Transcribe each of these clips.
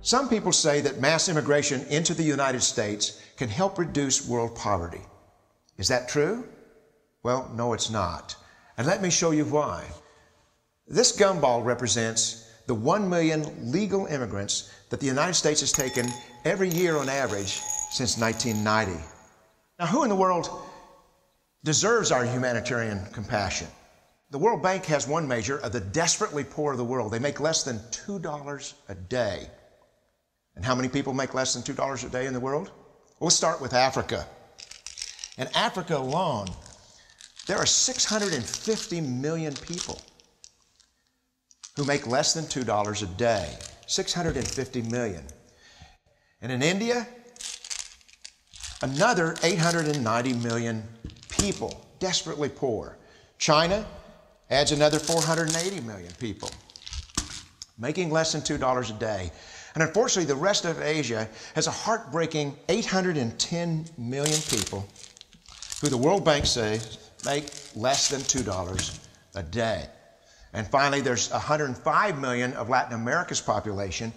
Some people say that mass immigration into the United States can help reduce world poverty. Is that true? Well, no, it's not. And let me show you why. This gumball represents the 1 million legal immigrants that the United States has taken every year on average since 1990. Now, who in the world deserves our humanitarian compassion? The World Bank has one measure of the desperately poor of the world. They make less than $2 a day. And how many people make less than $2 a day in the world? Well, let's start with Africa. In Africa alone, there are 650 million people who make less than $2 a day. 650 million. And in India, another 890 million people, desperately poor. China adds another 480 million people, making less than $2 a day. And unfortunately, the rest of Asia has a heartbreaking 810 million people who the World Bank says make less than $2 a day. And finally, there's 105 million of Latin America's population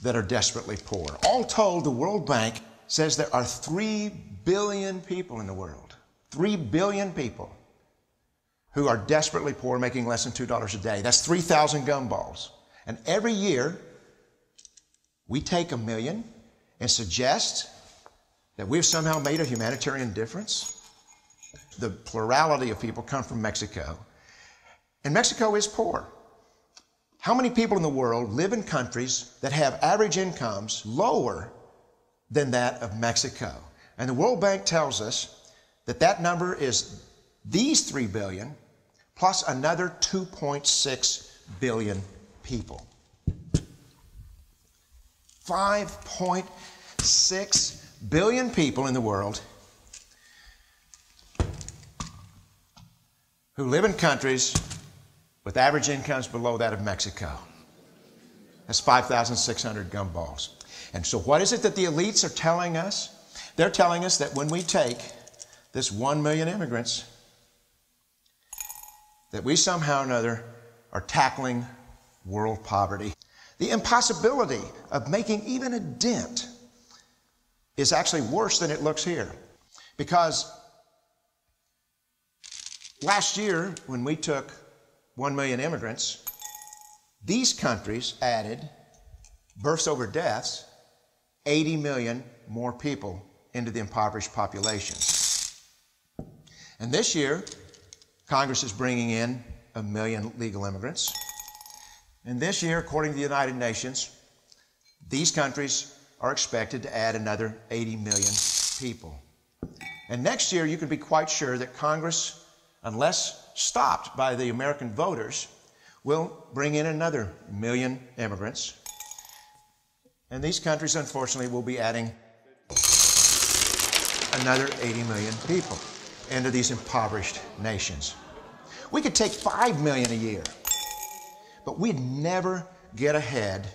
that are desperately poor. All told, the World Bank says there are 3 billion people in the world, 3 billion people who are desperately poor, making less than $2 a day. That's 3,000 gumballs. And every year, we take 1 million and suggest that we've somehow made a humanitarian difference. The plurality of people come from Mexico. And Mexico is poor. How many people in the world live in countries that have average incomes lower than that of Mexico? And the World Bank tells us that that number is these 3 billion plus another 2.6 billion people. 5.6 billion people in the world who live in countries with average incomes below that of Mexico. That's 5,600 gumballs. And so what is it that the elites are telling us? They're telling us that when we take this 1 million immigrants, that we somehow or another are tackling world poverty. The impossibility of making even a dent is actually worse than it looks here. Because last year, when we took 1 million immigrants, these countries added, births over deaths, 80 million more people into the impoverished populations. And this year, Congress is bringing in 1 million legal immigrants. And this year, according to the United Nations, these countries are expected to add another 80 million people. And next year, you can be quite sure that Congress, unless stopped by the American voters, will bring in another 1 million immigrants. And these countries, unfortunately, will be adding another 80 million people into these impoverished nations. We could take 5 million a year, but we'd never get ahead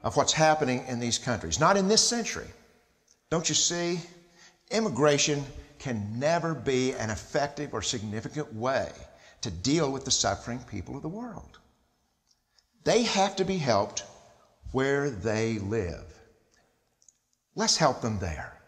of what's happening in these countries. Not in this century. Don't you see? Immigration can never be an effective or significant way to deal with the suffering people of the world. They have to be helped where they live. Let's help them there.